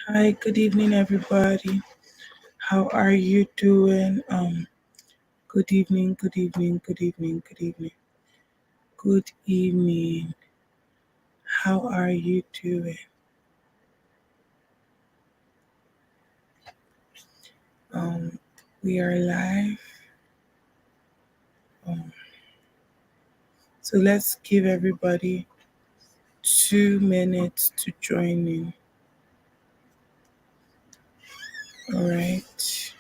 Hi, good evening, everybody. How are you doing? Good evening, good evening, good evening, good evening, good evening. How are you doing? Um, we are live. Um, so let's give everybody 2 minutes to join in. All right.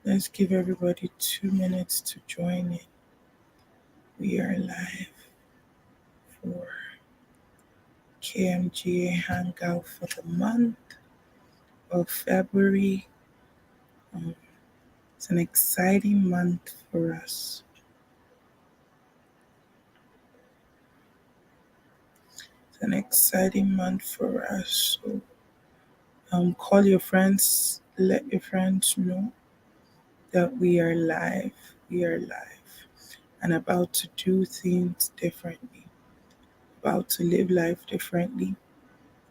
Let's give everybody 2 minutes to join in. We are live for KMGA Hangout for the month of February. Um, It's an exciting month for us. It's an exciting month for us. So, call your friends, let your friends know that we are live. We are live and about to do things differently, about to live life differently,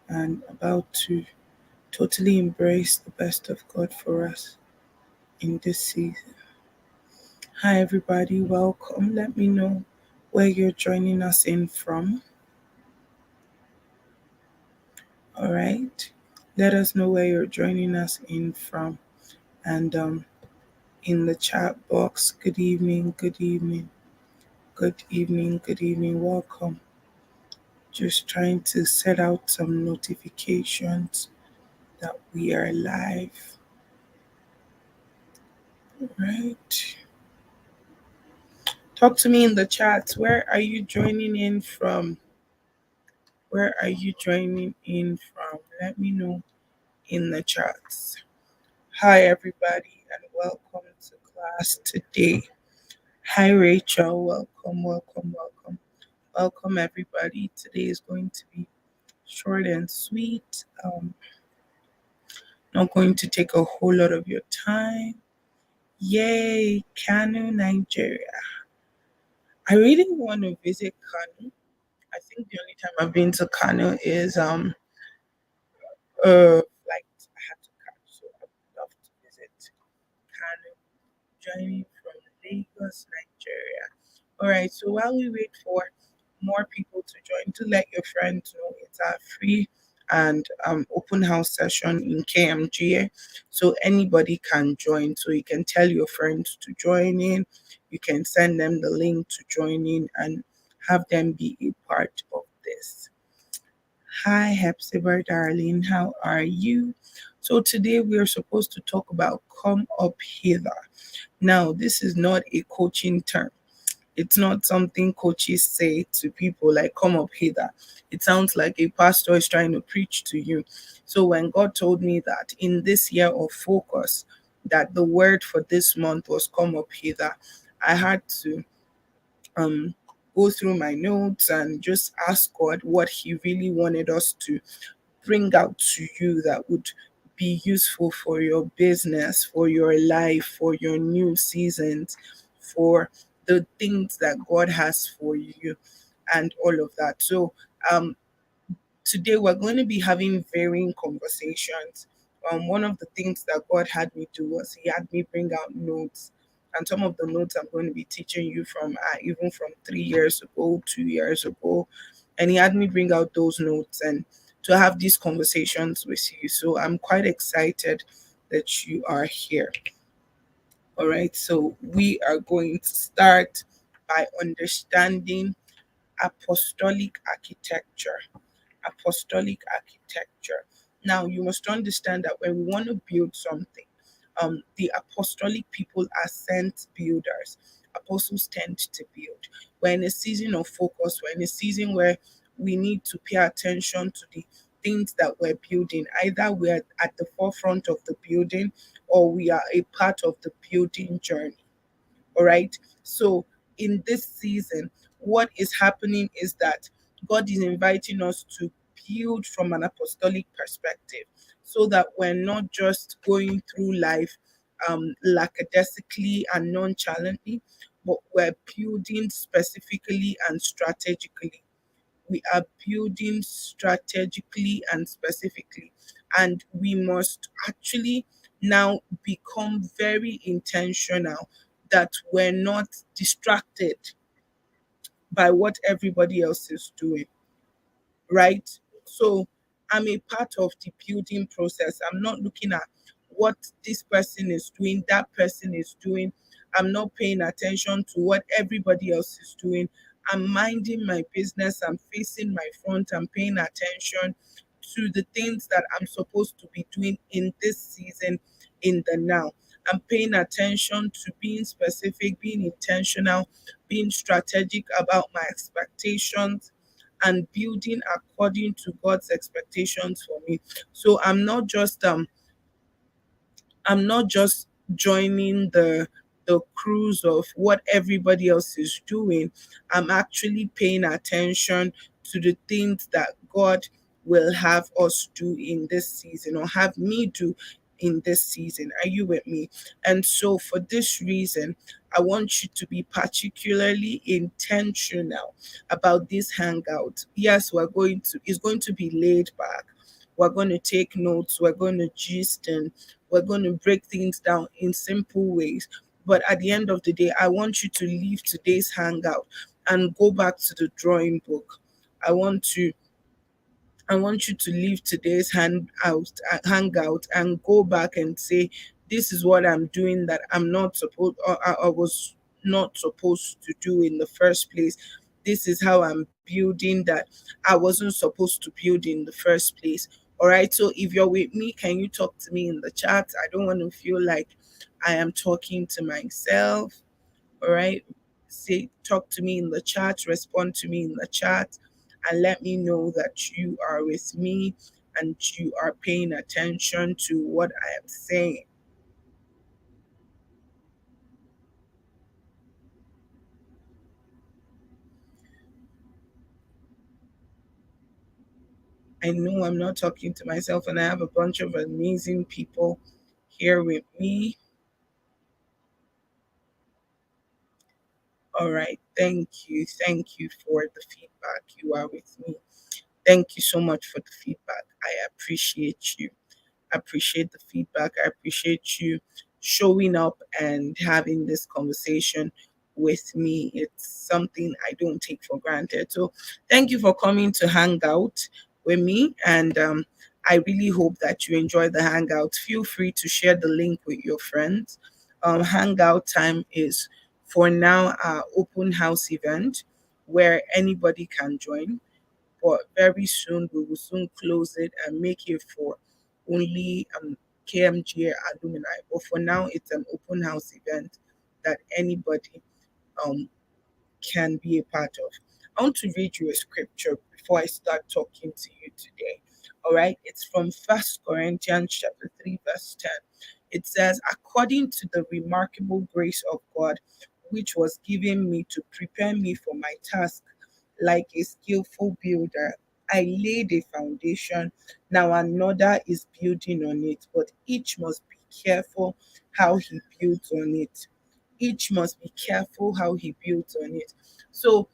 and about to totally embrace the best of God for us in this season. Hi, everybody. Welcome. Let me know where you're joining us in from. All right. Let us know where you're joining us in from. And in the chat box, good evening, good evening, good evening, good evening. Welcome. Just trying to set out some notifications that we are live. All right. Talk to me in the chat. Where are you joining in from? Where are you joining in from? Let me know in the chats. Hi, everybody, and welcome to class today. Hi, Rachel. Welcome, welcome, welcome. Welcome, everybody. Today is going to be short and sweet. Not going to take a whole lot of your time. Yay, Kano, Nigeria. I really want to visit Kano. I think the only time I've been to Kano is flight I had to catch. So I would love to visit Kano, joining from Lagos, Nigeria. All right, so while we wait for more people to join, to let your friends know it's a free and open house session in KMGA. So anybody can join. So you can tell your friends to join in. You can send them the link to join in and have them be a part of this. Hi, Hepzibah, darling. How are you? So today we are supposed to talk about come up hither. Now, this is not a coaching term. It's not something coaches say to people like come up hither. It sounds like a pastor is trying to preach to you. So when God told me that in this year of focus, that the word for this month was come up hither, I had to um go through my notes and just ask God what He really wanted us to bring out to you that would be useful for your business, for your life, for your new seasons, for the things that God has for you, and all of that. So, um, today we're going to be having varying conversations. One of the things that God had me do was He had me bring out notes, and some of the notes I'm going to be teaching you from are even from 3 years ago, 2 years ago, and He had me bring out those notes and to have these conversations with you. So I'm quite excited that you are here. All right, so we are going to start by understanding apostolic architecture. Apostolic architecture. Now, you must understand that when we want to build something, the apostolic people are sent builders. Apostles tend to build. We're in a season of focus. We're in a season where we need to pay attention to the things that we're building. Either we're at the forefront of the building or we are a part of the building journey. All right. So in this season, what is happening is that God is inviting us to build from an apostolic perspective so that we're not just going through life lackadaisically and nonchalantly, but we're building specifically and strategically. We are building strategically and specifically. And we must actually now become very intentional that we're not distracted by what everybody else is doing, right? So I'm a part of the building process. I'm not looking at what this person is doing, that person is doing. I'm not paying attention to what everybody else is doing. I'm minding my business. I'm facing my front. I'm paying attention to the things that I'm supposed to be doing in this season, in the now. I'm paying attention to being specific, being intentional, being strategic about my expectations and building according to God's expectations for me. So I'm not just joining the cruise of what everybody else is doing. I'm actually paying attention to the things that God will have us do in this season or have me do in this season. Are you with me? And so for this reason, I want you to be particularly intentional about this hangout. Yes, it's going to be laid back. We're going to take notes, we're going to gist, and we're going to break things down in simple ways. But at the end of the day, I want you to leave today's hangout and go back to the drawing book. I want to I want you to leave today's hangout and go back and say, this is what I'm doing that I'm not supposed or I was not supposed to do in the first place. This is how I'm building that I wasn't supposed to build in the first place. All right. So if you're with me, can you talk to me in the chat? I don't want to feel like I am talking to myself. All right. Say, talk to me in the chat, respond to me in the chat, and let me know that you are with me and you are paying attention to what I am saying. I know I'm not talking to myself, and I have a bunch of amazing people here with me. All right. Thank you. Thank you for the feedback. You are with me. Thank you so much for the feedback. I appreciate you. Appreciate the feedback. I appreciate you showing up and having this conversation with me. It's something I don't take for granted. So, thank you for coming to hang out with me. And I really hope that you enjoy the hangout. Feel free to share the link with your friends. Hangout time is for now our open house event where anybody can join, but very soon we will soon close it and make it for only KMGA alumni. But for now, it's an open house event that anybody um, can be a part of. I want to read you a scripture before I start talking to you today. All right, it's from First Corinthians chapter 3, verse 10. It says, according to the remarkable grace of God, which was given me to prepare me for my task, like a skillful builder, I laid a foundation. Now another is building on it, but each must be careful how he builds on it. Each must be careful how he builds on it. So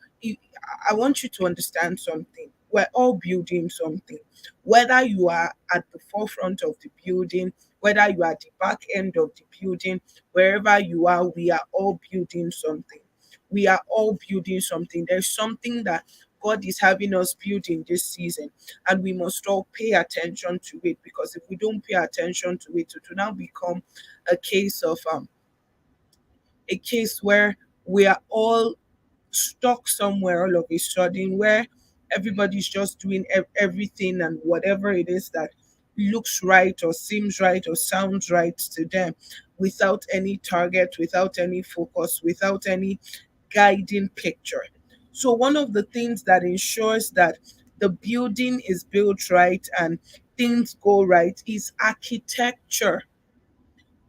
I want you to understand something. We're all building something. Whether you are at the forefront of the building, whether you are at the back end of the building, wherever you are, we are all building something. We are all building something. There's something that God is having us build in this season, and we must all pay attention to it, because if we don't pay attention to it, it will now become a case of a case where we are all stuck somewhere all of a sudden, where everybody's just doing everything and whatever it is that looks right or seems right or sounds right to them, without any target, without any focus, without any guiding picture. So one of the things that ensures that the building is built right and things go right is architecture.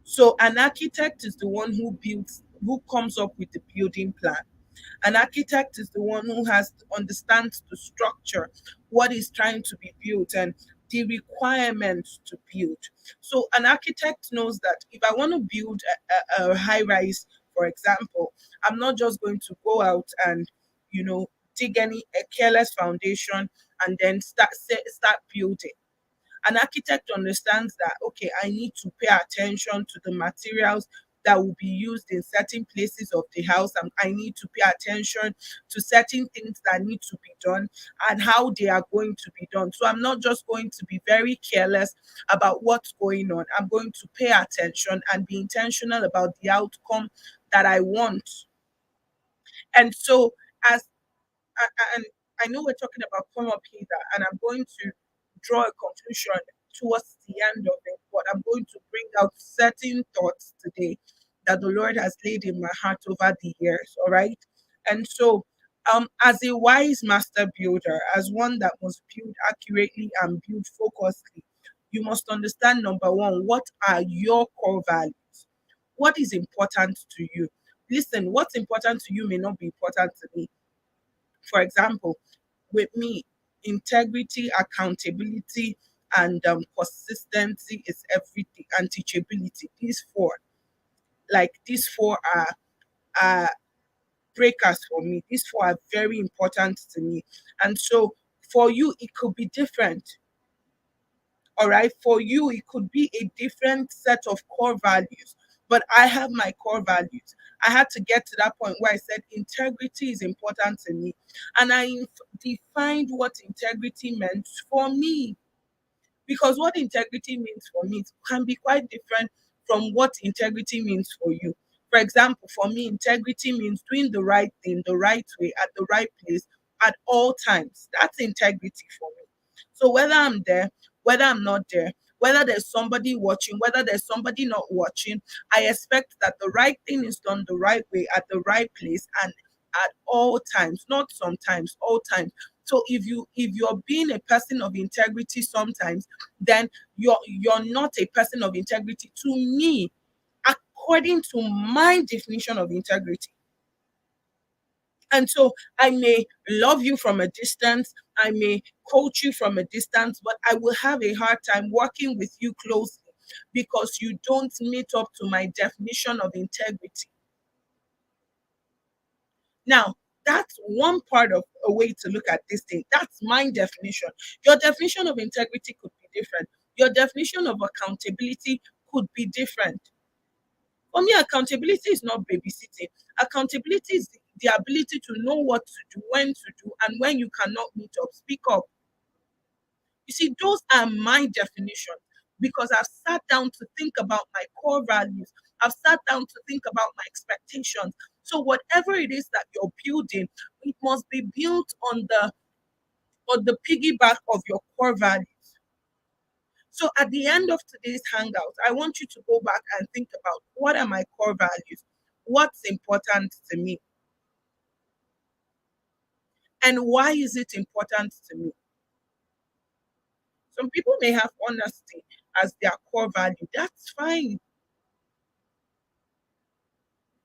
So an architect is the one who comes up with the building plan. An architect is the one who understands the structure, what is trying to be built, and the requirements to build. So an architect knows that if I want to build a high rise, for example, I'm not just going to go out and, you know, dig any a careless foundation and then start building. An architect understands that, okay, I need to pay attention to the materials that will be used in certain places of the house, and I need to pay attention to certain things that need to be done and how they are going to be done. So I'm not just going to be very careless about what's going on. I'm going to pay attention and be intentional about the outcome that I want. And so, as and I know we're talking about come up hither, and I'm going to draw a conclusion towards the end of it, but I'm going to bring out certain thoughts today that the Lord has laid in my heart over the years. All right. And so, as a wise master builder, as one that must build accurately and build focusedly, you must understand number one, what are your core values? What is important to you? Listen, what's important to you may not be important to me. For example, with me, integrity, accountability, and consistency is everything, and teachability. These four are breakers for me. These four are very important to me. And so for you, it could be different. All right. For you, it could be a different set of core values. But I have my core values. I had to get to that point where I said integrity is important to me. And defined what integrity meant for me. Because what integrity means for me can be quite different from what integrity means for you. For example, for me, integrity means doing the right thing the right way at the right place at all times. That's integrity for me. So whether I'm there, whether I'm not there, whether there's somebody watching, whether there's somebody not watching, I expect that the right thing is done the right way at the right place and at all times, not sometimes, all times. So if you're being a person of integrity sometimes, then you're not a person of integrity to me, according to my definition of integrity. And so I may love you from a distance, I may coach you from a distance, but I will have a hard time working with you closely because you don't meet up to my definition of integrity. Now, that's one part of a way to look at this thing. That's my definition. Your definition of integrity could be different. Your definition of accountability could be different. For me, accountability is not babysitting. Accountability is the ability to know what to do, when to do, and when you cannot meet up, speak up. You see, those are my definitions because I've sat down to think about my core values. I've sat down to think about my expectations. So whatever it is that you're building, it must be built on the piggyback of your core values. So at the end of today's hangout, I want you to go back and think about what are my core values? What's important to me? And why is it important to me? Some people may have honesty as their core value. That's fine.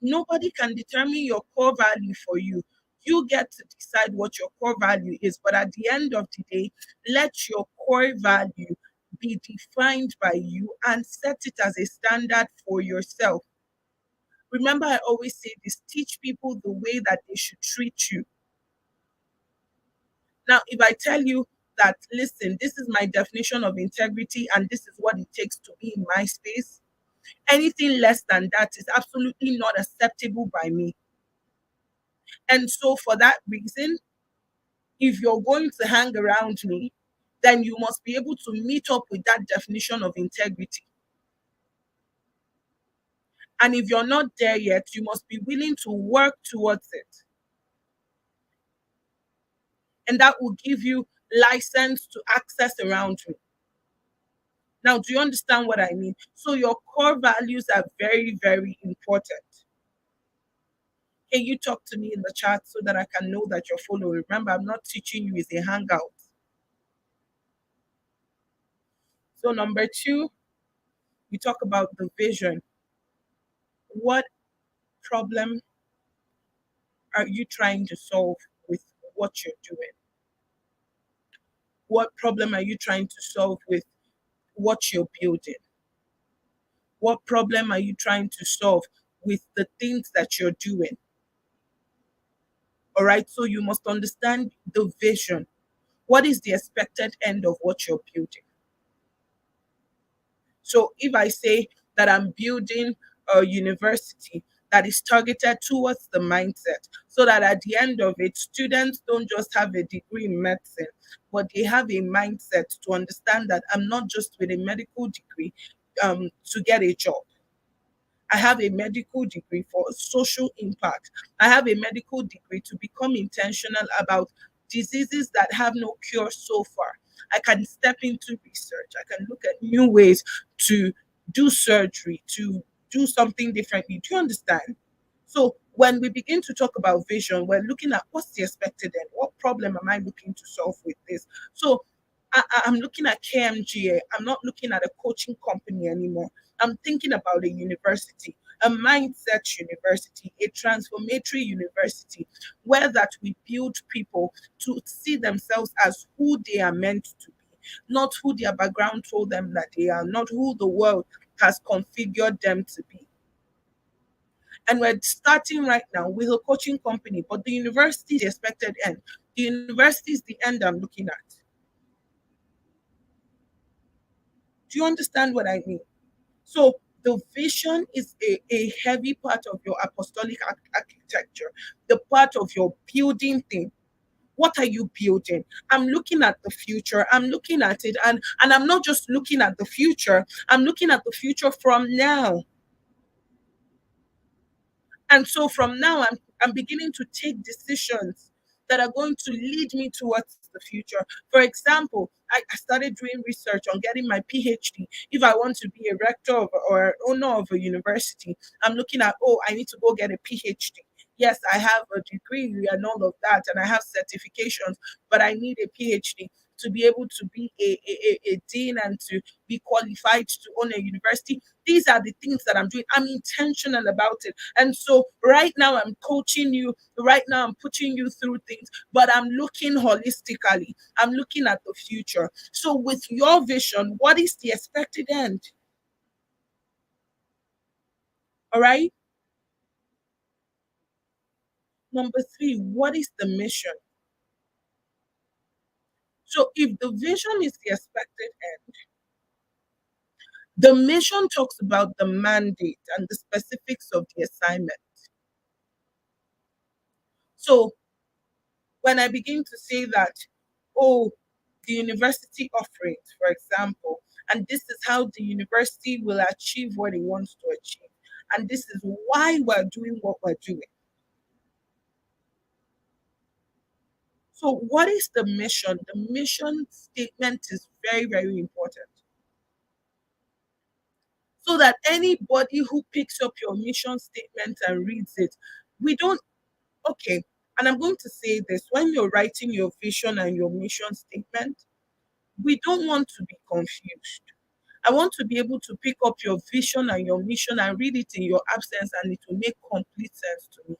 Nobody can determine your core value for you. You get to decide what your core value is. But at the end of the day, let your core value be defined by you and set it as a standard for yourself. Remember, I always say this, teach people the way that they should treat you. Now, if I tell you that, listen, this is my definition of integrity and this is what it takes to be in my space, anything less than that is absolutely not acceptable by me. And so, for that reason, if you're going to hang around me, then you must be able to meet up with that definition of integrity. And if you're not there yet, you must be willing to work towards it. And that will give you license to access around me. Now, do you understand what I mean? So your core values are very, very important. Can you talk to me in the chat so that I can know that you're following? Remember, I'm not teaching you, it's a hangout. So number two, we talk about the vision. What problem are you trying to solve with what you're doing? What problem are you trying to solve with what you're building? What problem are you trying to solve with the things that you're doing? All right. So you must understand the vision. What is the expected end of what you're building? So if I say that I'm building a university that is targeted towards the mindset, so that at the end of it, students don't just have a degree in medicine, but they have a mindset to understand that I'm not just with a medical degree to get a job. I have a medical degree for social impact. I have a medical degree to become intentional about diseases that have no cure so far. I can step into research. I can look at new ways to do surgery, to do something differently. Do you understand? So when we begin to talk about vision, we're looking at what's the expected end? What problem am I looking to solve with this? So I'm looking at KMGA. I'm not looking at a coaching company anymore. I'm thinking about a university, a mindset university, a transformatory university, where that we build people to see themselves as who they are meant to be, not who their background told them that they are, not who the world has configured them to be. And we're starting right now with a coaching company, but the university is the expected end. The university is the end I'm looking at. Do you understand what I mean? So the vision is a heavy part of your apostolic architecture, the part of your building thing. What are you building? I'm looking at the future. I'm looking at it, and I'm not just looking at the future. I'm looking at the future from now. And so from now, I'm beginning to take decisions that are going to lead me towards the future. For example, I started doing research on getting my PhD. If I want to be a rector of, or owner of a university, I'm looking at, oh, I need to go get a PhD. Yes, I have a degree and all of that, and I have certifications, but I need a PhD to be able to be a dean and to be qualified to own a university. These are the things that I'm doing. I'm intentional about it. And so right now I'm coaching you. Right now I'm putting you through things, but I'm looking holistically. I'm looking at the future. So with your vision, what is the expected end? All right. Number three, what is the mission? So if the vision is the expected end, the mission talks about the mandate and the specifics of the assignment. So when I begin to say that, oh, the university offerings, for example, and this is how the university will achieve what it wants to achieve, and this is why we're doing what we're doing. So, what is the mission? The mission statement is very, very important. So that anybody who picks up your mission statement and reads it, we don't, okay, and I'm going to say this when you're writing your vision and your mission statement, we don't want to be confused. I want to be able to pick up your vision and your mission and read it in your absence, and it will make complete sense to me.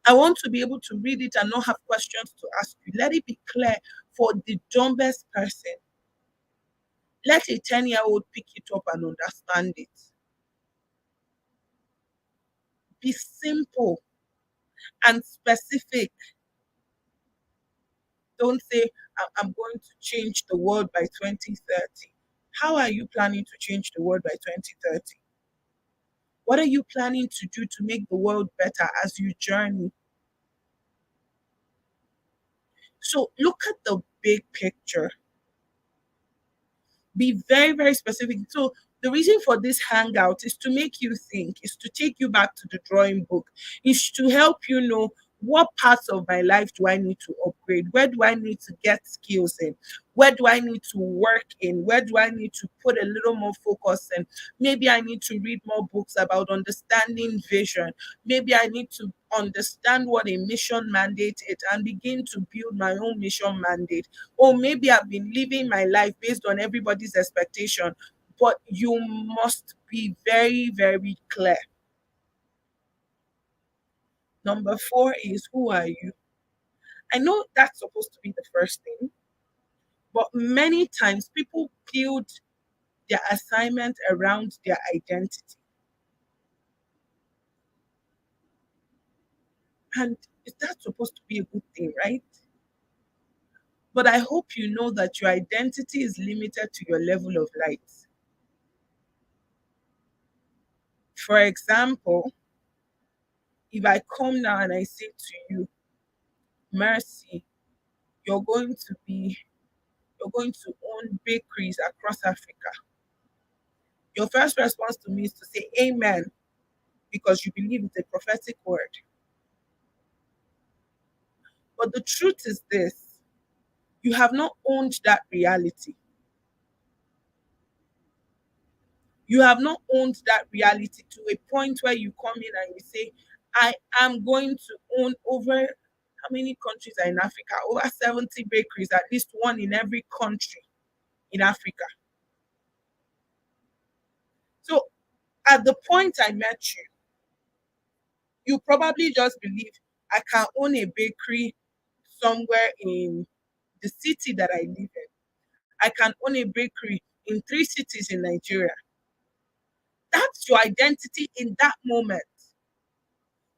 I want to be able to read it and not have questions to ask you. Let it be clear for the dumbest person. Let a 10-year-old pick it up and understand it. Be simple and specific. Don't say, I'm going to change the world by 2030. How are you planning to change the world by 2030? What are you planning to do to make the world better as you journey? So look at the big picture. Be very, very specific. So the reason for this hangout is to make you think, is to take you back to the drawing book, is to help you know what parts of my life do I need to upgrade? Where do I need to get skills in? Where do I need to work in? Where do I need to put a little more focus in? Maybe I need to read more books about understanding vision. Maybe I need to understand what a mission mandate is and begin to build my own mission mandate. Or maybe I've been living my life based on everybody's expectation, but you must be very, very clear. Number four is, who are you? I know that's supposed to be the first thing, but many times people build their assignment around their identity. And is that supposed to be a good thing, right? But I hope you know that your identity is limited to your level of light. For example, if I come now and I say to you, Mercy, you're going to be, you're going to own bakeries across Africa. Your first response to me is to say amen because you believe it's a prophetic word. But the truth is this: you have not owned that reality. You have not owned that reality to a point where you come in and you say, I am going to own over how many countries are in Africa? Over 70 bakeries, at least one in every country in Africa. So at the point I met you, you probably just believe I can own a bakery somewhere in the city that I live in. I can own a bakery in 3 cities in Nigeria. That's your identity in that moment.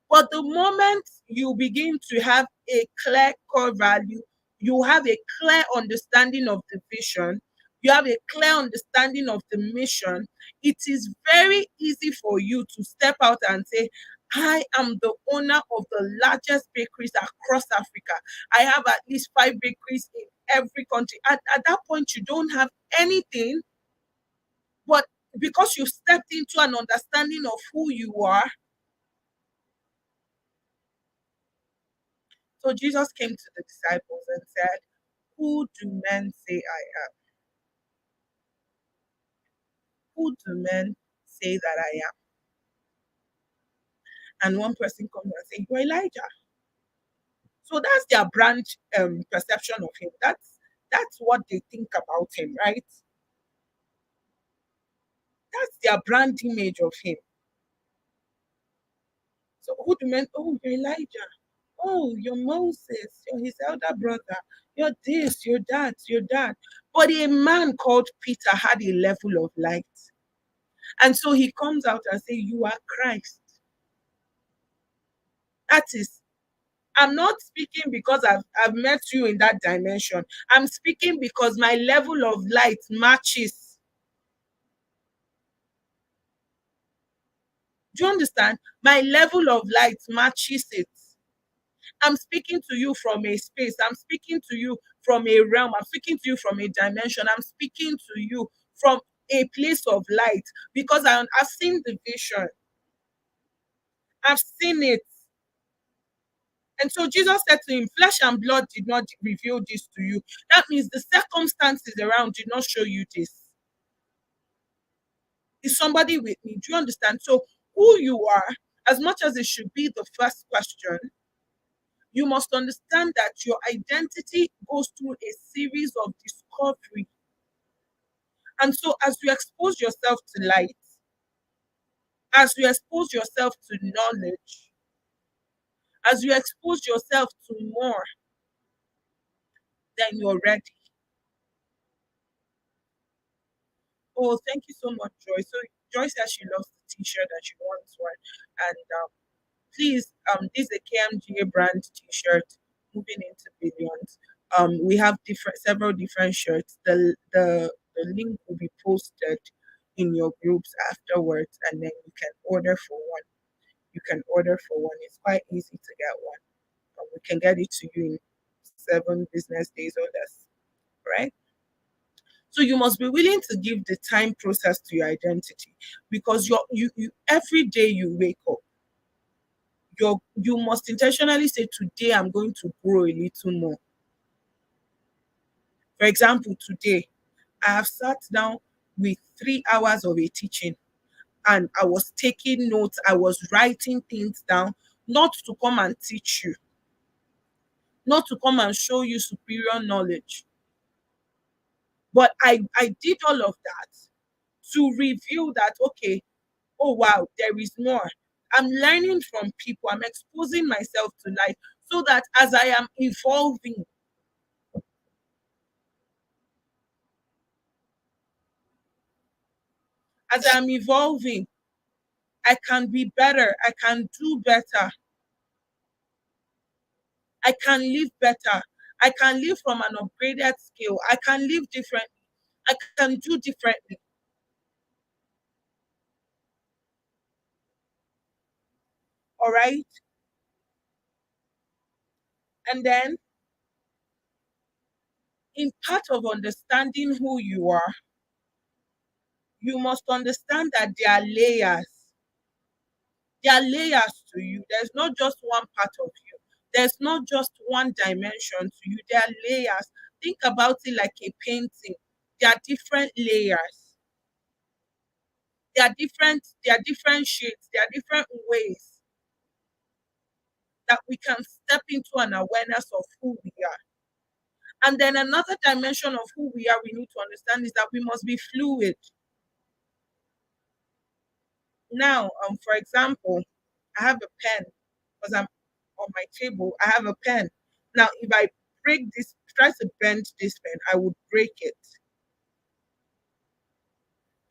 But the moment you begin to have a clear core value, you have a clear understanding of the vision, you have a clear understanding of the mission, it is very easy for you to step out and say, I am the owner of the largest bakeries across Africa. I have at least 5 bakeries in every country. At that point, you don't have anything, but because you stepped into an understanding of who you are. So Jesus came to the disciples and said, who do men say I am? Who do men say that I am? And one person comes and says, you're Elijah. So that's their brand perception of him. That's what they think about him, right? That's their brand image of him. So who do men? Oh, you're Elijah. Oh, you're Moses. You're his elder brother. You're this, you're that, you're that. But a man called Peter had a level of light. And so he comes out and says, you are Christ. That is, I'm not speaking because I've met you in that dimension. I'm speaking because my level of light matches. Do you understand? My level of light matches it. I'm speaking to you from a space. I'm speaking to you from a realm. I'm speaking to you from a dimension. I'm speaking to you from a place of light because I've seen the vision. I've seen it. And so Jesus said to him, flesh and blood did not reveal this to you. That means the circumstances around did not show you this. Is somebody with me? Do you understand? So who you are, as much as it should be the first question, you must understand that your identity goes through a series of discovery. And so as you expose yourself to light, as you expose yourself to knowledge, as you expose yourself to more, then you're ready. Oh, thank you so much, Joy. So Joy says she loves the t-shirt that she wants one. And please, this is a KMGA brand t-shirt moving into billions. We have several different shirts. The link will be posted in your groups afterwards, and then you can order for one. You can order for one. It's quite easy to get one. We can get it to you in 7 business days or less, right? So you must be willing to give the time process to your identity because you every day you wake up, you must intentionally say, today I'm going to grow a little more. For example, today I have sat down with 3 hours of a teaching and I was taking notes, I was writing things down, not to come and teach you, not to come and show you superior knowledge. But I did all of that to reveal that, okay, oh wow, there is more. I'm learning from people, I'm exposing myself to life so that as I am evolving, as I'm evolving, I can be better, I can do better. I can live better. I can live from an upgraded skill. I can live differently. I can do differently. All right. And then, in part of understanding who you are, you must understand that there are layers. There are layers to you. There's not just one part of you. There's not just one dimension to you. There are layers. Think about it like a painting. There are different layers. There are different shades. There are different ways that we can step into an awareness of who we are. And then another dimension of who we are we need to understand is that we must be fluid. Now, for example, I have a pen because I'm on my table. I have a pen. Now, if I try to bend this pen, I would break it.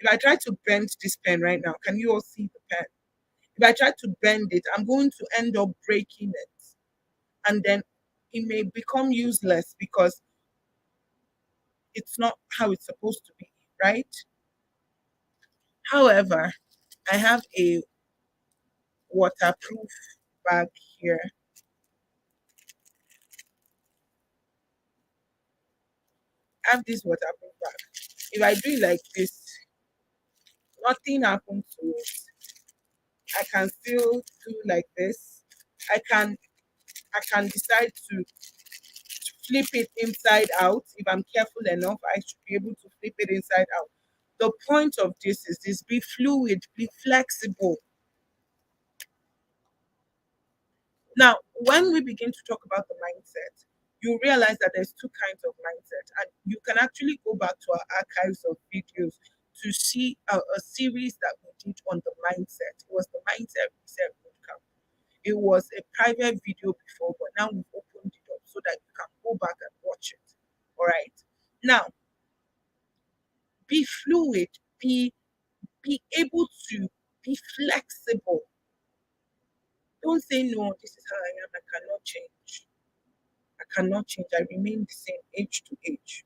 If I try to bend this pen right now, can you all see the pen? If I try to bend it, I'm going to end up breaking it. And then it may become useless because it's not how it's supposed to be, right? However, I have a waterproof bag here. I have this waterproof bag. If I do it like this, nothing happens to it. I can still do like this. I can I can decide to flip it inside out. If I'm careful enough, I should be able to flip it inside out. The point of this is this: be fluid, be flexible. Now, when we begin to talk about the mindset, you realize that there's two kinds of mindset, and you can actually go back to our archives of videos to see a series that we did on the mindset. It was the mindset reset bootcamp. It was a private video before, but now we've opened it up so that you can go back and watch it. All right. Now, be fluid, be able to be flexible. Don't say no, this is how I am, I cannot change. I cannot change. I remain the same age to age.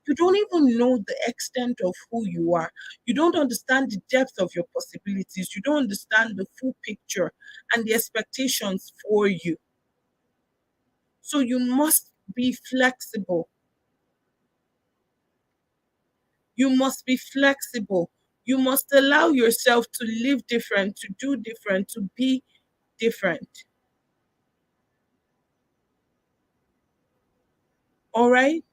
You don't even know the extent of who you are. You don't understand the depth of your possibilities. You don't understand the full picture and the expectations for you. So you must be flexible. You must be flexible. You must allow yourself to live different, to do different, to be different. All right?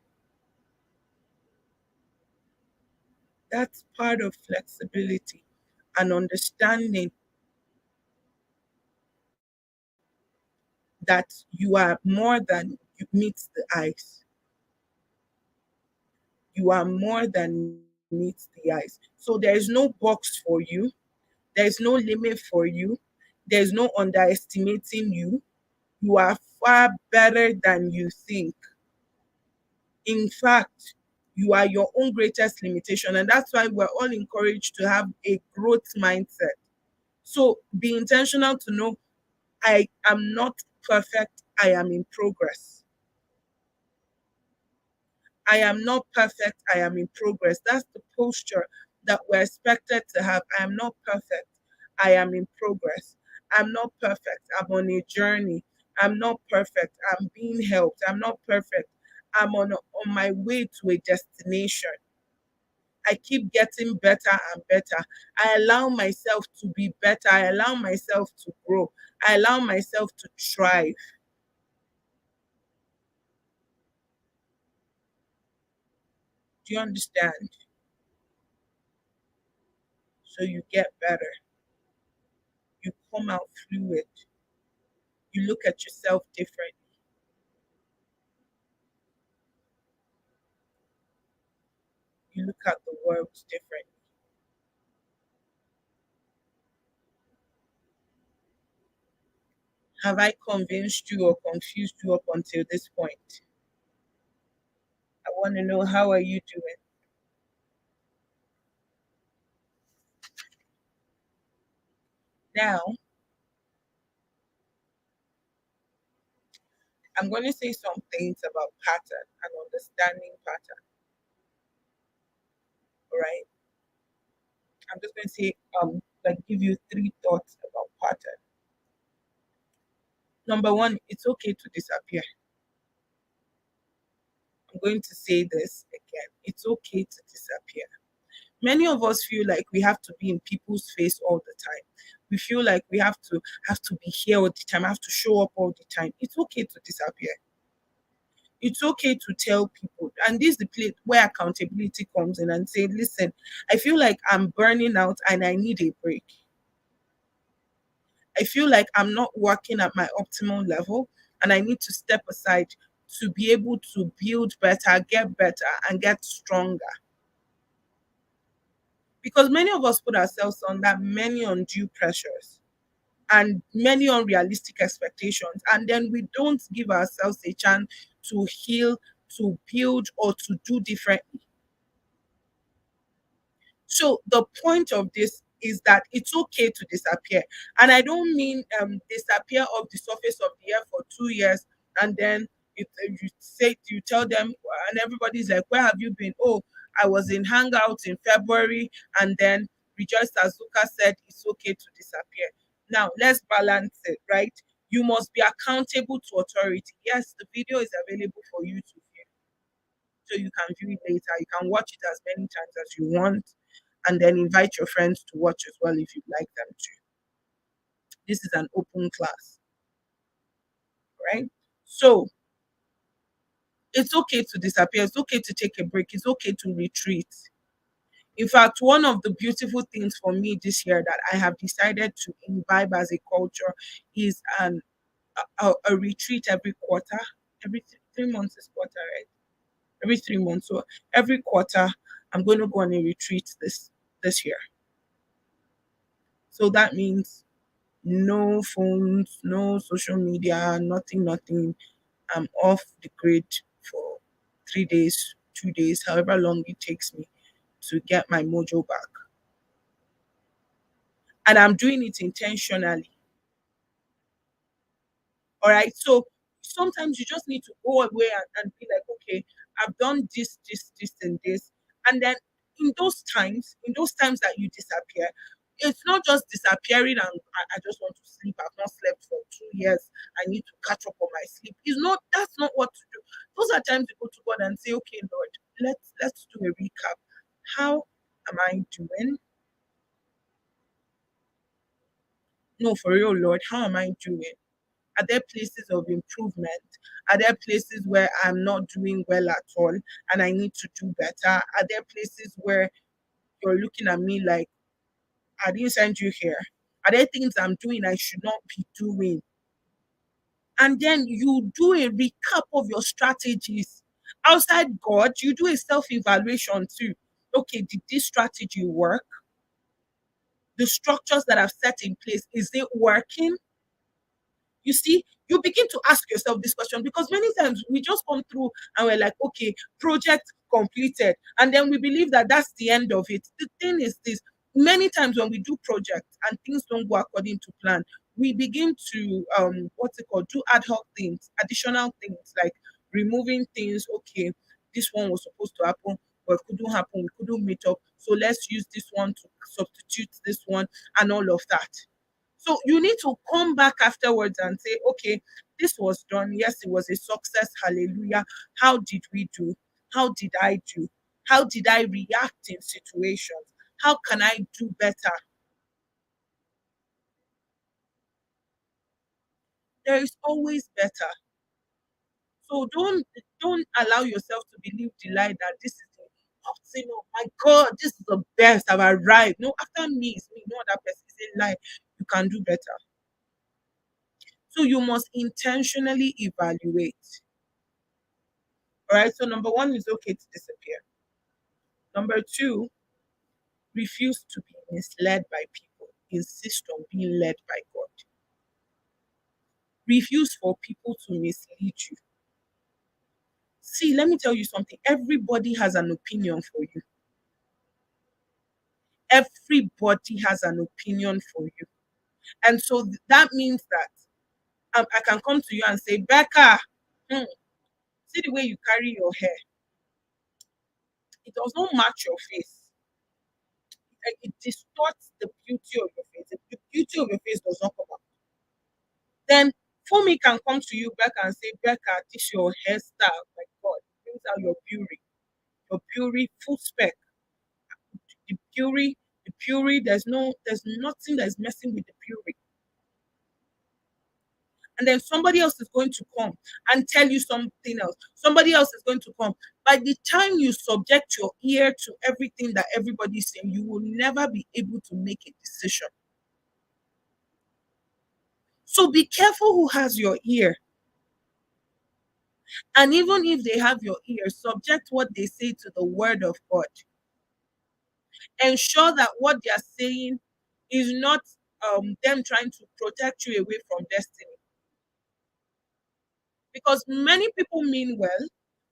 That's part of flexibility and understanding that you are more than you meets the eyes. You are more than meets the eyes. So there is no box for you. There is no limit for you. There is no underestimating you. You are far better than you think. In fact, you are your own greatest limitation. And that's why we're all encouraged to have a growth mindset. So be intentional to know I am not perfect, I am in progress. I am not perfect, I am in progress. That's the posture that we're expected to have. I am not perfect, I am in progress. I'm not perfect, I'm on a journey. I'm not perfect, I'm being helped. I'm not perfect, I'm on my way to a destination. I keep getting better and better. I allow myself to be better. I allow myself to grow. I allow myself to thrive. Do you understand? So you get better. You come out fluid. You look at yourself differently. You look at the world differently. Have I convinced you or confused you up until this point? I want to know, how are you doing? Now, I'm going to say some things about pattern and understanding pattern. All right. I'm just going to say, like, give you three thoughts about pattern. Number one, it's okay to disappear. I'm going to say this again. It's okay to disappear. Many of us feel like we have to be in people's face all the time. We feel like we have to be here all the time, have to show up all the time. It's okay to disappear. It's okay to tell people. And this is the place where accountability comes in and say, listen, I feel like I'm burning out and I need a break. I feel like I'm not working at my optimal level and I need to step aside to be able to build better, and get stronger. Because many of us put ourselves under many undue pressures and many unrealistic expectations, and then we don't give ourselves a chance to heal, to build, or to do differently. So the point of this is that it's okay to disappear. And I don't mean disappear off the surface of the earth for 2 years and then you tell them and everybody's like, where have you been? Oh, I was in Hangout in February, and then Rejoice Azuka said it's okay to disappear. Now let's balance it, right? You must be accountable to authority. Yes, the video is available for you to view, so you can view it later. You can watch it as many times as you want, and then invite your friends to watch as well if you'd like them to. This is an open class, right? So it's okay to disappear. It's okay to take a break. It's okay to retreat. In fact, one of the beautiful things for me this year that I have decided to imbibe as a culture is a retreat every quarter. Every 3 months is quarter, right? Every 3 months. So every quarter, I'm going to go on a retreat this year. So that means no phones, no social media, nothing, nothing. I'm off the grid for 3 days, 2 days, however long it takes me to get my mojo back. And I'm doing it intentionally. All right. So sometimes you just need to go away and be like, okay, I've done this, and this. And then in those times that you disappear, it's not just disappearing and I just want to sleep. I've not slept for 2 years. I need to catch up on my sleep. That's not what to do. Those are times you go to God and say, okay, Lord, let's do a recap. How am I doing? No, for real, Lord, how am I doing? Are there places of improvement? Are there places where I'm not doing well at all and I need to do better? Are there places where you're looking at me like, I didn't send you here? Are there things I'm doing I should not be doing? And then you do a recap of your strategies. Outside God, you do a self evaluation too. Okay, did this strategy work? The structures that I've set in place, is it working? You see, you begin to ask yourself this question because many times we just come through and we're like, okay, project completed. And then we believe that that's the end of it. The thing is this, many times when we do projects and things don't go according to plan, we begin to, what's it called, do ad hoc things, additional things like removing things. Okay, this one was supposed to happen, but it couldn't happen. We couldn't meet up. So let's use this one to substitute this one and all of that. So you need to come back afterwards and say, okay, this was done. Yes, it was a success. Hallelujah. How did we do? How did I do? How did I react in situations? How can I do better? There is always better. So don't allow yourself to believe the lie that this is the say, no, my God, this is the best. I've arrived. No, after me is me, no other person. Is a lie. You can do better. So you must intentionally evaluate. All right. So number one is okay to disappear. Number two, refuse to be misled by people. Insist on being led by God. Refuse for people to mislead you. See, let me tell you something. Everybody has an opinion for you. Everybody has an opinion for you. And so that means that I can come to you and say, Becca, Hmm. See the way you carry your hair. It does not match your face. Like, it distorts the beauty of your face. The beauty of your face does not come out. Then Fumi can come to you, Becca, and say, Becca, this your hairstyle. My God, brings out your beauty. Your beauty, full spec. The beauty, there's nothing that's messing with the beauty. And then somebody else is going to come and tell you something else. Somebody else is going to come. By the time you subject your ear to everything that everybody's saying, you will never be able to make a decision. So be careful who has your ear. And even if they have your ear, subject what they say to the word of God. Ensure that what they are saying is not them trying to protect you away from destiny. Because many people mean well,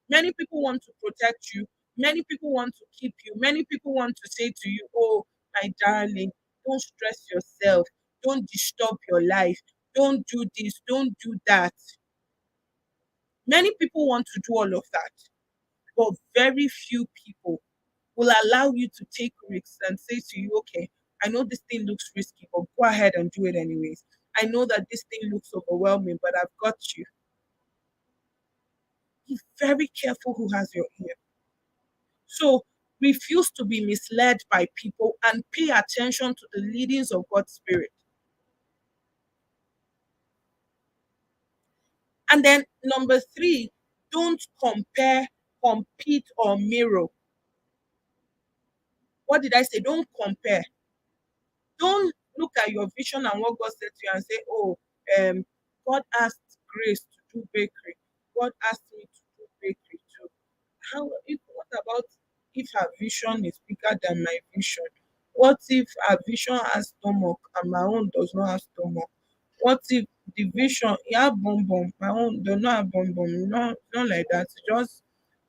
many people want to protect you, many people want to keep you, many people want to say to you, oh, my darling, don't stress yourself, don't disturb your life, don't do this, don't do that. Many people want to do all of that, but very few people will allow you to take risks and say to you, okay, I know this thing looks risky, but go ahead and do it anyways. I know that this thing looks overwhelming, but I've got you. Be very careful who has your ear. So refuse to be misled by people and pay attention to the leadings of God's Spirit. And then number three, don't compare, compete, or mirror. What did I say? Don't compare. Don't look at your vision and what God said to you and say, oh, God asked Grace to do bakery. God asked me to do bakery too. What about if her vision is bigger than my vision? What if her vision has stomach and my own does not have stomach? What if the vision he have bum bum, my own does not have bum bum? Not like that.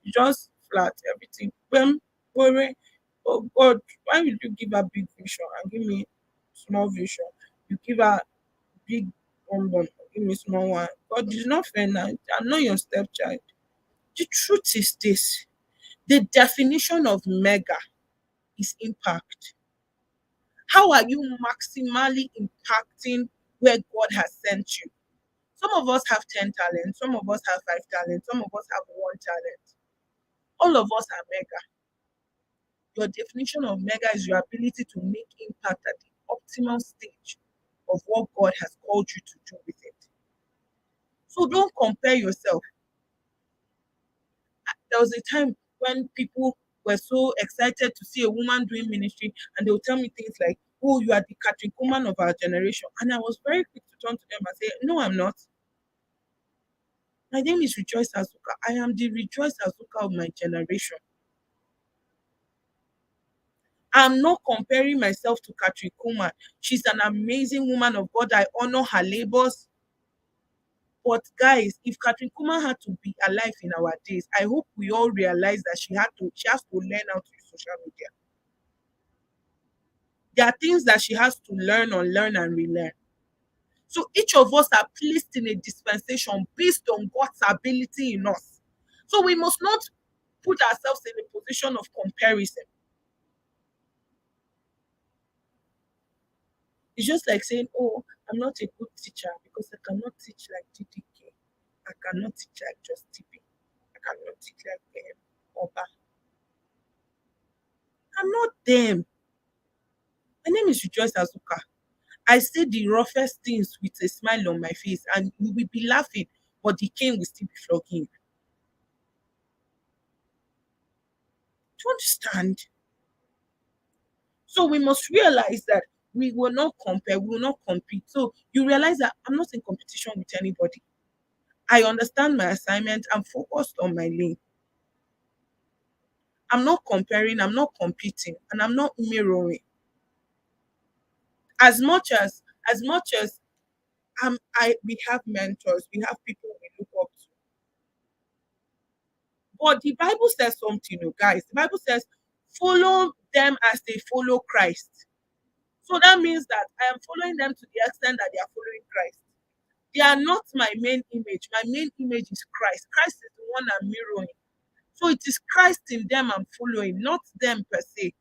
Just flat everything. Worry. Oh God, why would you give her big vision and give me small vision? You give her big bum bum, give me small one. God, it's not fair now. I'm not your stepchild. The truth is this: the definition of mega is impact. How are you maximally impacting where God has sent you? Some of us have 10 talents, some of us have 5 talents, some of us have 1 talent. All of us are mega. Your definition of mega is your ability to make impact at the optimal stage of what God has called you to do with it. So don't compare yourself. There was a time when people were so excited to see a woman doing ministry, and they would tell me things like, oh, you are the Catherine Kuhlman of our generation. And I was very quick to turn to them and say, no, I'm not. My name is Rejoice Azuka. I am the Rejoice Azuka of my generation. I'm not comparing myself to Catherine Kuhlman. She's an amazing woman of God. I honor her labors. But guys, if Catherine Kuhlman had to be alive in our days, I hope we all realize that she has to learn how to use social media. There are things that she has to learn, unlearn, and relearn. So each of us are placed in a dispensation based on God's ability in us. So we must not put ourselves in a position of comparison. It's just like saying, oh, I'm not a good teacher because I cannot teach like TDK. I cannot teach like Just TP. I cannot teach like Oba. I'm not them. My name is Rejoice Azuka. I say the roughest things with a smile on my face, and you will be laughing, but the cane will still be flogging you. Do you understand? So we must realize that we will not compare, we will not compete. So you realize that I'm not in competition with anybody. I understand my assignment. I'm focused on my lane. I'm not comparing, I'm not competing, and I'm not mirroring. As much as we have mentors, we have people we look up to. But the Bible says something, guys. The Bible says, follow them as they follow Christ. So that means that I am following them to the extent that they are following Christ. They are not my main image. My main image is Christ. Christ is the one I'm mirroring. So it is Christ in them I'm following, not them per se.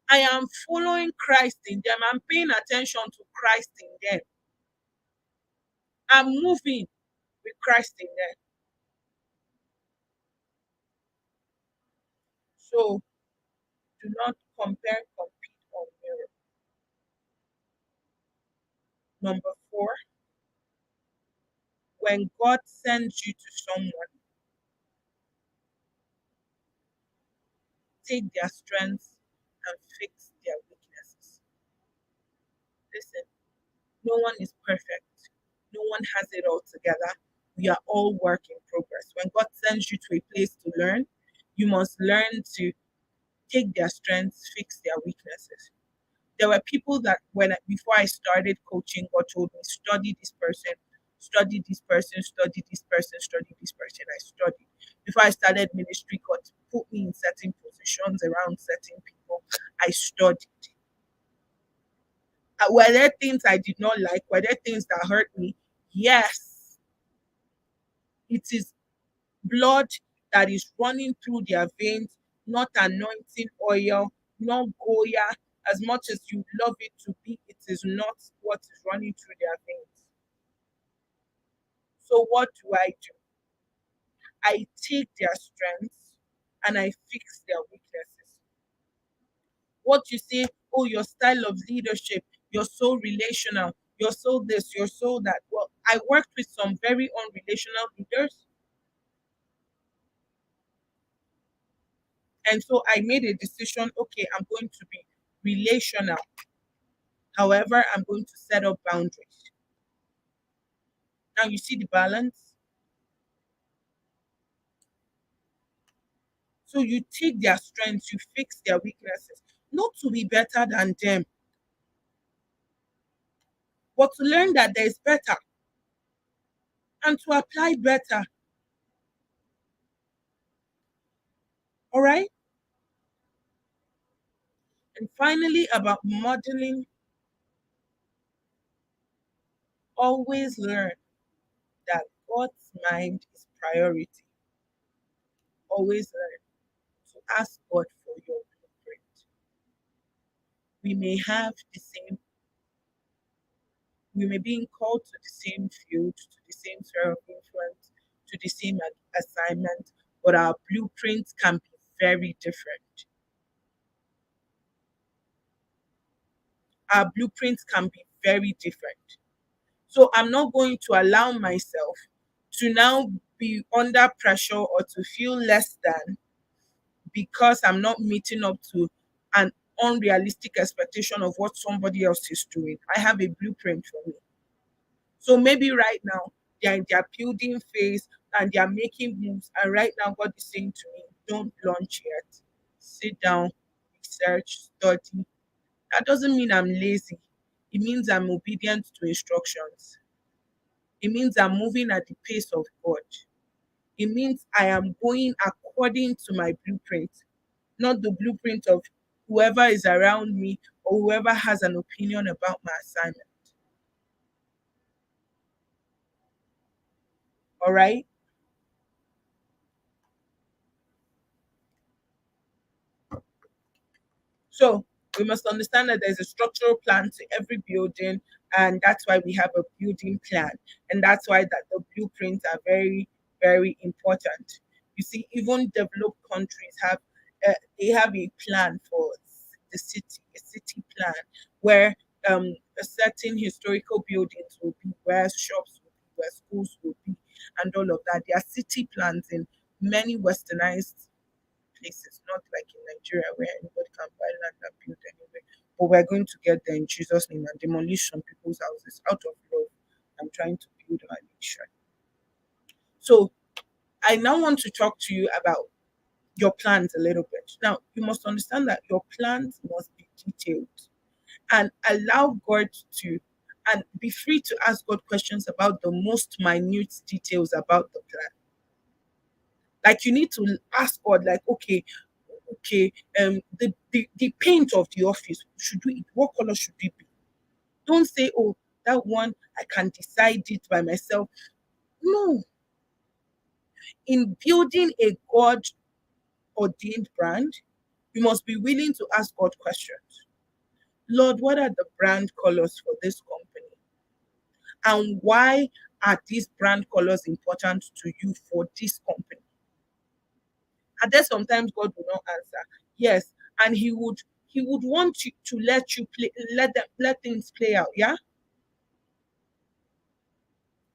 I am following Christ in them. I'm paying attention to Christ in them. I'm moving with Christ in them. So do not compare, compete, or mirror. Number four, when God sends you to someone, take their strengths and fix their weaknesses. Listen, no one is perfect. No one has it all together. We are all work in progress. When God sends you to a place to learn, you must learn to take their strengths, fix their weaknesses. There were people that before I started coaching, God told me, study this person, study this person, study this person, study this person. I studied. Before I started ministry, God put me in certain positions around certain people. I studied. Were there things I did not like? Were there things that hurt me? Yes. It is blood that is running through their veins, not anointing oil, not Goya. As much as you love it to be, it is not what is running through their veins. So, what do? I take their strengths and I fix their weaknesses. What you say, oh, your style of leadership, you're so relational, you're so this, you're so that. Well, I worked with some very unrelational leaders. And so I made a decision, okay, I'm going to be relational. However, I'm going to set up boundaries. Now you see the balance. So you take their strengths, you fix their weaknesses, not to be better than them, but to learn that there is better and to apply better. All right. And finally, about modeling, always learn that God's mind is priority. Always learn to ask God for your blueprint. We may have the same we may be called to the same field, to the same sphere of influence, to the same assignment, but our blueprints can be very different. Our blueprints can be very different. So I'm not going to allow myself to now be under pressure or to feel less than because I'm not meeting up to an unrealistic expectation of what somebody else is doing. I have a blueprint for me. So maybe right now they're in their building phase and they're making moves. And right now, God is saying to me, don't launch yet. Sit down, research, study. That doesn't mean I'm lazy. It means I'm obedient to instructions. It means I'm moving at the pace of God. It means I am going according to my blueprint, not the blueprint of whoever is around me or whoever has an opinion about my assignment. All right. So we must understand that there's a structural plan to every building, and that's why we have a building plan, and that's why that the blueprints are very, very important. You see, even developed countries have they have a plan for the city, a city plan where a certain historical buildings will be, where shops will be, where schools will be, and all of that. There are city plans in many westernized places, not like in Nigeria where anybody can buy land and build anywhere. But we're going to get there in Jesus' name and demolish some people's houses out of love. I'm trying to build our nation. So I now want to talk to you about your plans a little bit. Now, you must understand that your plans must be detailed and allow God to, and be free to ask God questions about the most minute details about the plan. Like you need to ask God, like, okay, the paint of the office, should we, what color should it be? Don't say, oh, that one, I can decide it by myself. No. In building a God ordained brand, you must be willing to ask God questions. Lord, what are the brand colors for this company? And why are these brand colors important to you for this company? And then sometimes God will not answer. Yes, and he would want you to let you play, let things play out. Yeah,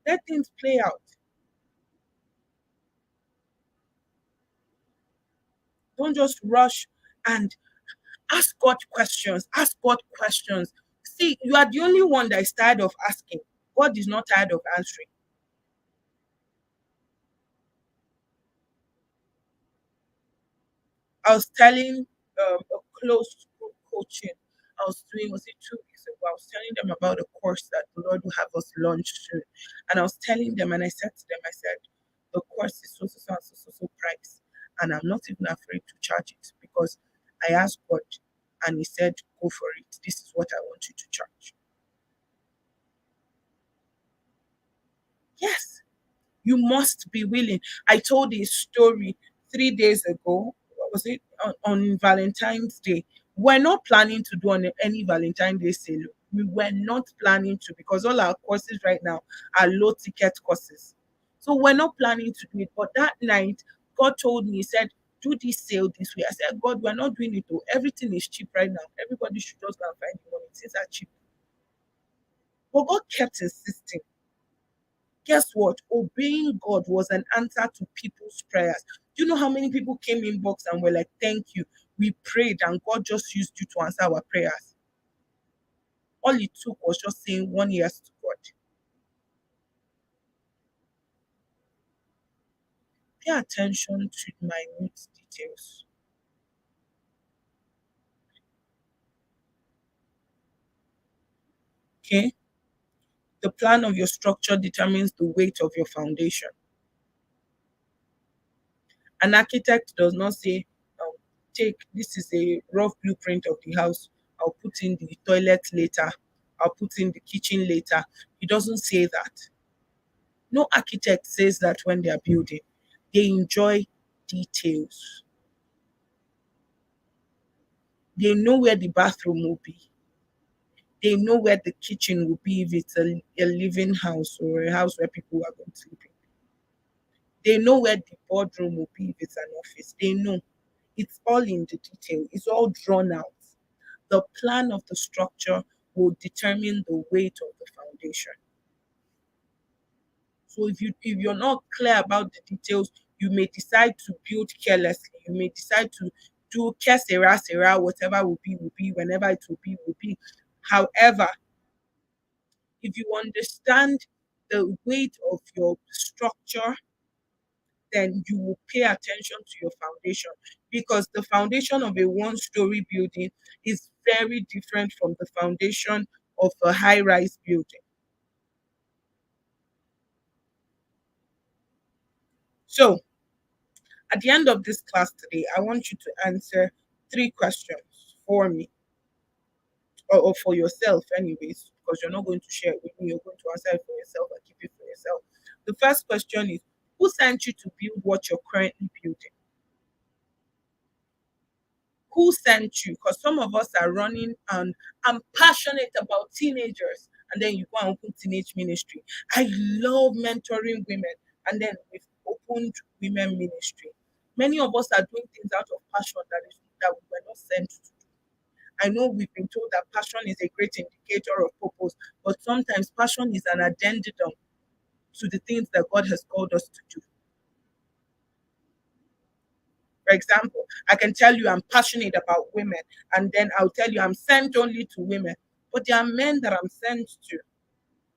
let things play out. Don't just rush and ask God questions. Ask God questions. See, you are the only one that is tired of asking. God is not tired of answering. I was telling a close group coaching I was doing, was it 2 weeks ago? I was telling them about a course that the Lord will have us launch soon. And I was telling them, and I said to them, I said, the course is so, so, so, so, so, so price. And I'm not even afraid to charge it because I asked God and He said, go for it. This is what I want you to charge. Yes, you must be willing. I told a story 3 days ago. What was it? On Valentine's Day. We're not planning to do any Valentine's Day sale. We were not planning to because all our courses right now are low ticket courses. So we're not planning to do it. But that night, God told me, He said, do this sale this way. I said, God, we're not doing it though. Everything is cheap right now. Everybody should just go and find the money. Things are cheap. But God kept insisting. Guess what? Obeying God was an answer to people's prayers. Do you know how many people came inbox and were like, thank you. We prayed and God just used you to answer our prayers. All it took was just saying one yes to God. Pay attention to minute details. Okay? The plan of your structure determines the weight of your foundation. An architect does not say, take this is a rough blueprint of the house. I'll put in the toilet later. I'll put in the kitchen later. He doesn't say that. No architect says that when they are building. They enjoy details. They know where the bathroom will be. They know where the kitchen will be if it's a living house or a house where people are going to sleep in. They know where the boardroom will be if it's an office. They know. It's all in the detail. It's all drawn out. The plan of the structure will determine the weight of the foundation. So if you're not clear about the details, you may decide to build carelessly. You may decide to do que sera, whatever will be, whenever it will be. However, if you understand the weight of your structure, then you will pay attention to your foundation because the foundation of a one-story building is very different from the foundation of a high-rise building. So, at the end of this class today, I want you to answer 3 questions for me or for yourself, anyways, because you're not going to share it with me. You're going to answer it for yourself and keep it for yourself. The first question is, who sent you to build what you're currently building? Who sent you? Because some of us are running and I'm passionate about teenagers, and then you go and open teenage ministry. I love mentoring women, and then we've opened women ministry. Many of us are doing things out of passion that we were not sent to. I know we've been told that passion is a great indicator of purpose, but sometimes passion is an addendum to the things that God has called us to do. For example, I can tell you I'm passionate about women, and then I'll tell you I'm sent only to women. But there are men that I'm sent to.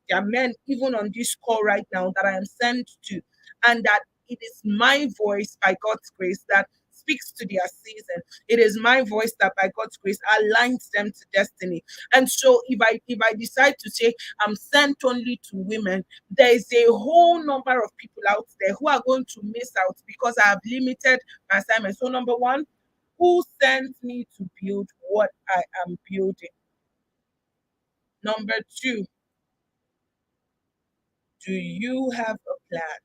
There are men, even on this call right now, that I am sent to, and that it is my voice by God's grace that speaks to their season. It is my voice that by God's grace aligns them to destiny. And so if I decide to say I'm sent only to women, there is a whole number of people out there who are going to miss out because I have limited my assignment. So number one, who sent me to build what I am building? Number two, do you have a plan?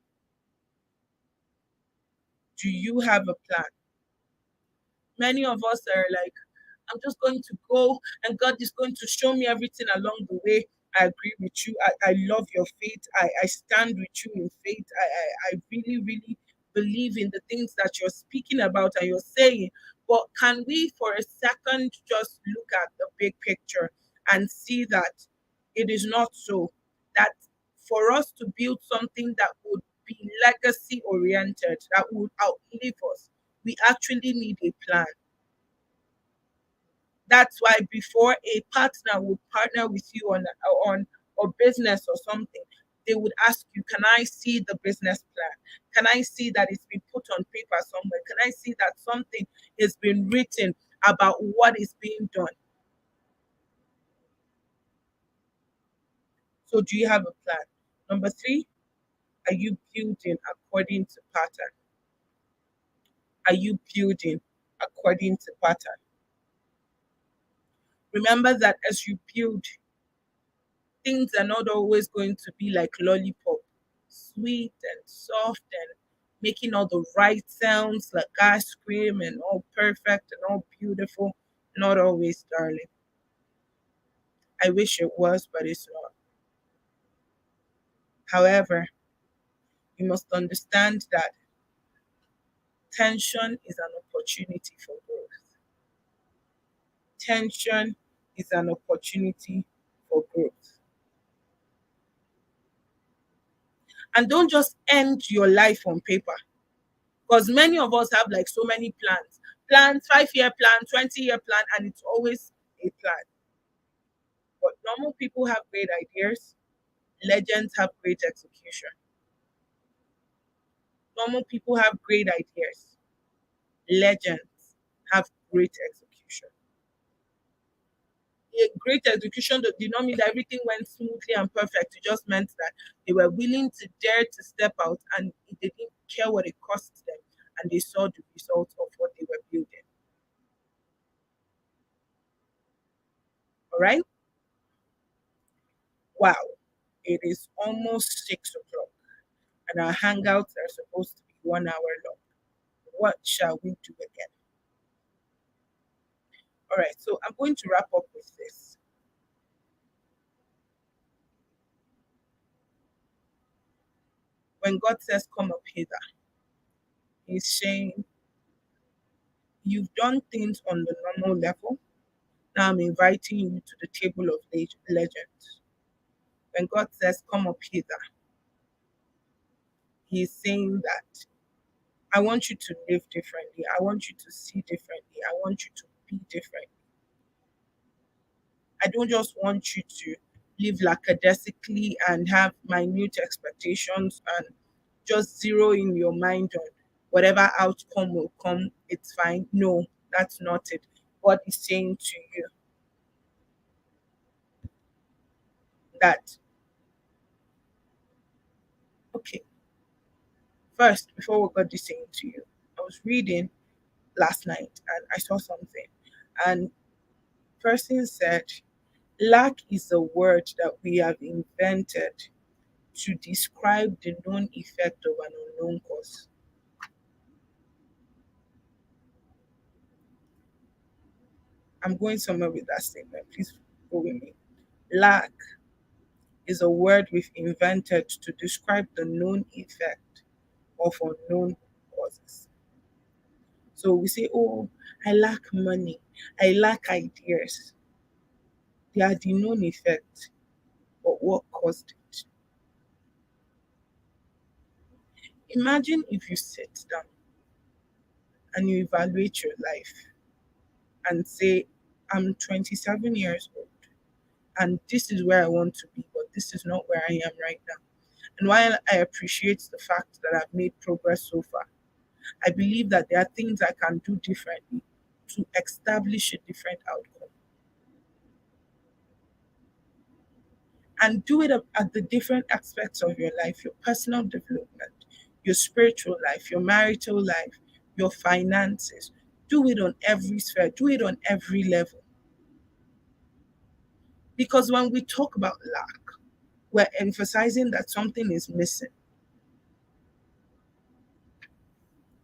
Do you have a plan? Many of us are like, I'm just going to go and God is going to show me everything along the way. I agree with you. I love your faith. I stand with you in faith. I really, really believe in the things that you're speaking about and you're saying. But can we, for a second, just look at the big picture and see that it is not so? That for us to build something that would be legacy oriented, that would outlive us, we actually need a plan. That's why before a partner would partner with you on a business or something, they would ask you, "Can I see the business plan? Can I see that it's been put on paper somewhere? Can I see that something has been written about what is being done?" So, do you have a plan? Number three, are you building according to pattern? Are you building according to pattern? Remember that as you build, things are not always going to be like lollipop, sweet and soft and making all the right sounds like ice cream and all perfect and all beautiful. Not always, darling. I wish it was, but it's not. However, you must understand that tension is an opportunity for growth. Tension is an opportunity for growth. And don't just end your life on paper. Because many of us have like so many plans, 5 year plan, 20-year plan, and it's always a plan. But normal people have great ideas, legends have great execution. Normal people have great ideas, legends have great execution. A great execution did not mean that everything went smoothly and perfect. It just meant that they were willing to dare to step out and they didn't care what it cost them, and they saw the results of what they were building. All right? Wow, it is almost 6 o'clock, and our hangouts are supposed to be 1 hour long. What shall we do again? All right, so I'm going to wrap up with this. When God says, "Come up hither," He's saying, "You've done things on the normal level. Now I'm inviting you to the table of legends." When God says, "Come up hither," He's saying that I want you to live differently. I want you to see differently. I want you to be different. I don't just want you to live lackadaisically and have minute expectations and just zero in your mind on whatever outcome will come, it's fine. No, that's not it. God is saying to you that, okay, first, before what God is saying to you, I was reading last night and I saw something. And person said, lack is a word that we have invented to describe the known effect of an unknown cause. I'm going somewhere with that statement. Please go with me. Lack is a word we've invented to describe the known effect of unknown causes. So we say, oh, I lack money, I lack ideas. They are the known effect, but what caused it? Imagine if you sit down and you evaluate your life and say, I'm 27 years old and this is where I want to be, but this is not where I am right now. And while I appreciate the fact that I've made progress so far, I believe that there are things I can do differently to establish a different outcome. And do it at the different aspects of your life, your personal development, your spiritual life, your marital life, your finances. Do it on every sphere, do it on every level. Because when we talk about lack, we're emphasizing that something is missing.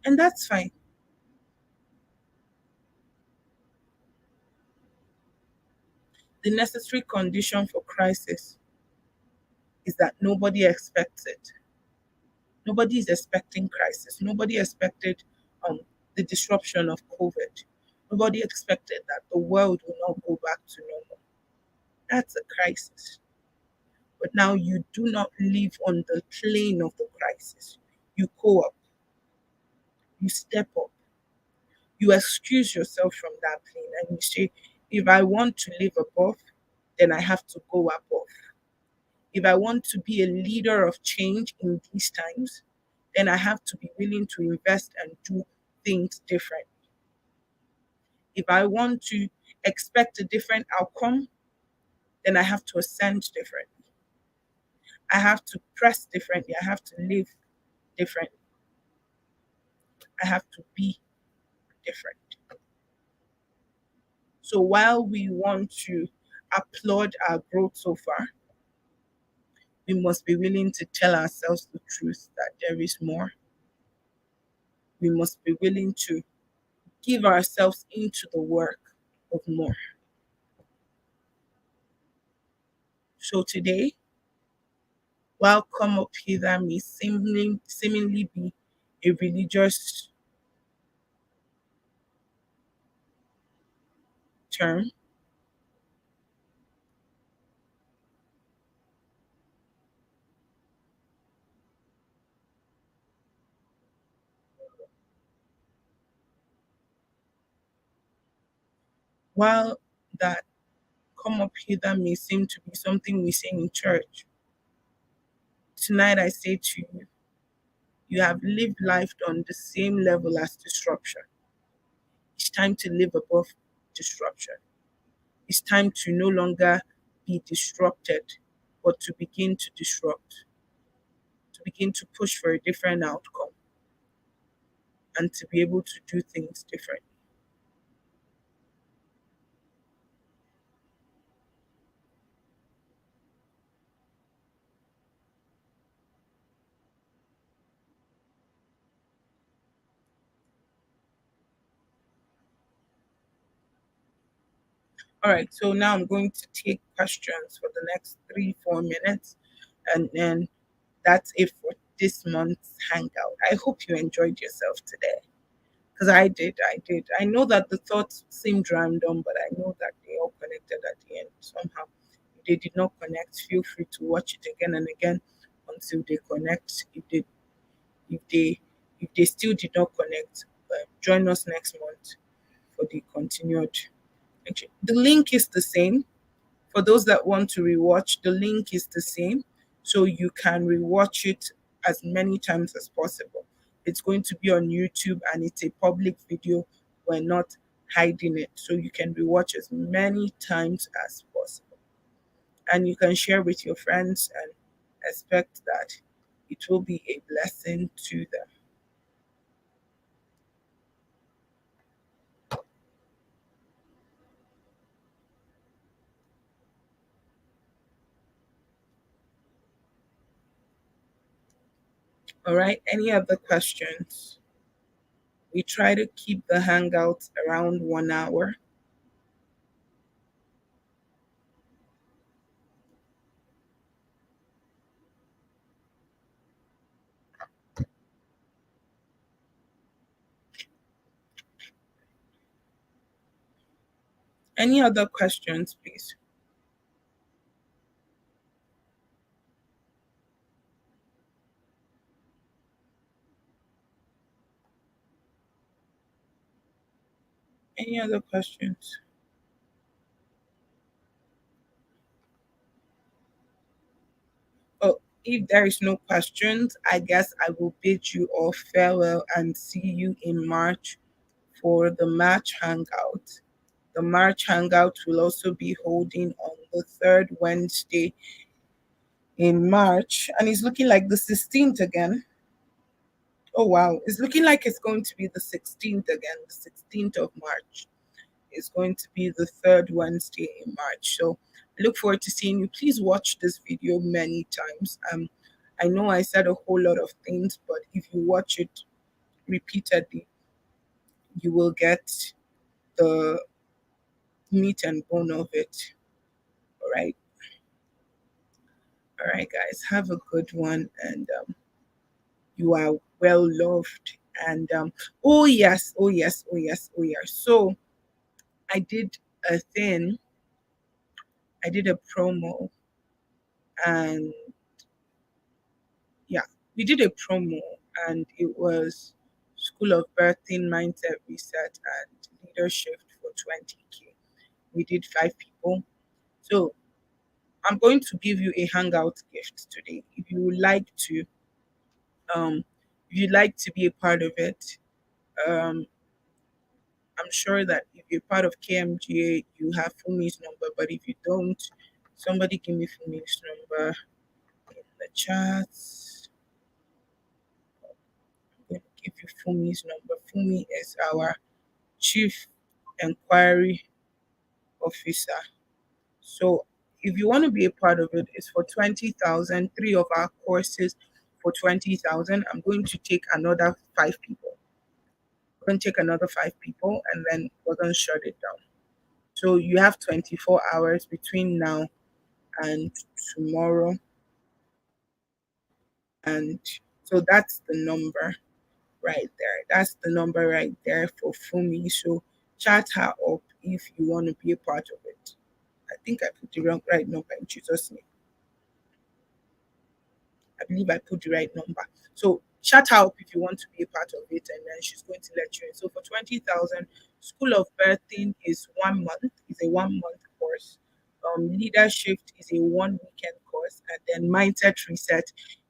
And that's fine. The necessary condition for crisis is that nobody expects it. Nobody is expecting crisis. Nobody expected um, the disruption of COVID. Nobody expected that the world will not go back to normal. That's a crisis. But now you do not live on the plane of the crisis. You go up, you step up, you excuse yourself from that plane, and you say, if I want to live above, then I have to go above. If I want to be a leader of change in these times, then I have to be willing to invest and do things different. If I want to expect a different outcome, then I have to ascend differently. I have to press differently. I have to live differently. I have to be different. So while we want to applaud our growth so far, we must be willing to tell ourselves the truth that there is more. We must be willing to give ourselves into the work of more. So today, while come up hither may seemingly be a religious term, while that come up hither may seem to be something we say in church, tonight I say to you, you have lived life on the same level as disruption. It's time to live above disruption. It's time to no longer be disrupted, but to begin to disrupt, to begin to push for a different outcome, and to be able to do things differently. All right, so now I'm going to take questions for the next 3, 4 minutes, and then that's it for this month's hangout. I hope you enjoyed yourself today, because I did. I did. I know that the thoughts seemed random, but I know that they all connected at the end somehow. If they did not connect, feel free to watch it again and again until they connect. If they if they still did not connect, join us next month for the continued. The link is the same. For those that want to rewatch, the link is the same. So you can rewatch it as many times as possible. It's going to be on YouTube and it's a public video. We're not hiding it. So you can rewatch as many times as possible. And you can share with your friends and expect that it will be a blessing to them. All right. Any other questions? We try to keep the hangouts around 1 hour. Any other questions, please? Any other questions? Oh, if there is no questions, I guess I will bid you all farewell and see you in March for the March Hangout. The March Hangout will also be holding on the third Wednesday in March, and it's looking like the 16th again. Oh wow, it's looking like it's going to be the 16th again, the 16th of March is going to be the third Wednesday in March. So I look forward to seeing you. Please watch this video many times. I know I said a whole lot of things, but if you watch it repeatedly, you will get the meat and bone of it. All right. All right, guys. Have a good one. And you are well loved. And oh, yes. Oh, yes. Oh, yes. Oh, yes. So I did a thing, I did a promo. And yeah, we did a promo. And it was School of Birthing, Mindset Reset, and Leadership for 20K. We did 5 people. So I'm going to give you a Hangout gift today. If you would like to, um, if you'd like to be a part of it, um, I'm sure that if you're part of KMGA, you have Fumi's number. But if you don't, somebody give me Fumi's number in the chats. I'm going to give you Fumi's number. Fumi is our Chief Enquiry Officer. So if you want to be a part of it, it's for 20,000. Three of our courses for 20,000. I'm going to take another 5 people. I'm going to take another 5 people, and then we're going to shut it down. So you have 24 hours between now and tomorrow. And so that's the number right there. That's the number right there for Fumi. So chat her up if you want to be a part of it. I think I put the right number in Jesus' name. I believe I put the right number. So chat her up if you want to be a part of it, and then she's going to let you in. So for 20,000, School of Birthing is 1 month. It's a 1 month course. Leadership is a 1 weekend course, and then Mindset Reset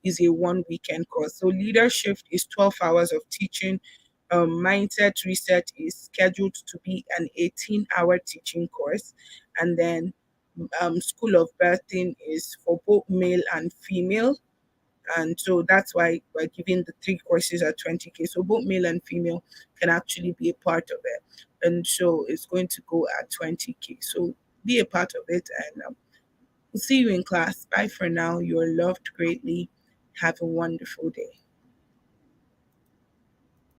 is a 1 weekend course. So leadership is 12 hours of teaching. Mindset Reset is scheduled to be an 18-hour teaching course, and then School of Birthing is for both male and female, and so that's why we're giving the 3 courses at 20K. So both male and female can actually be a part of it. And so it's going to go at 20K. So be a part of it, and we'll see you in class. Bye for now. You're loved greatly. Have a wonderful day.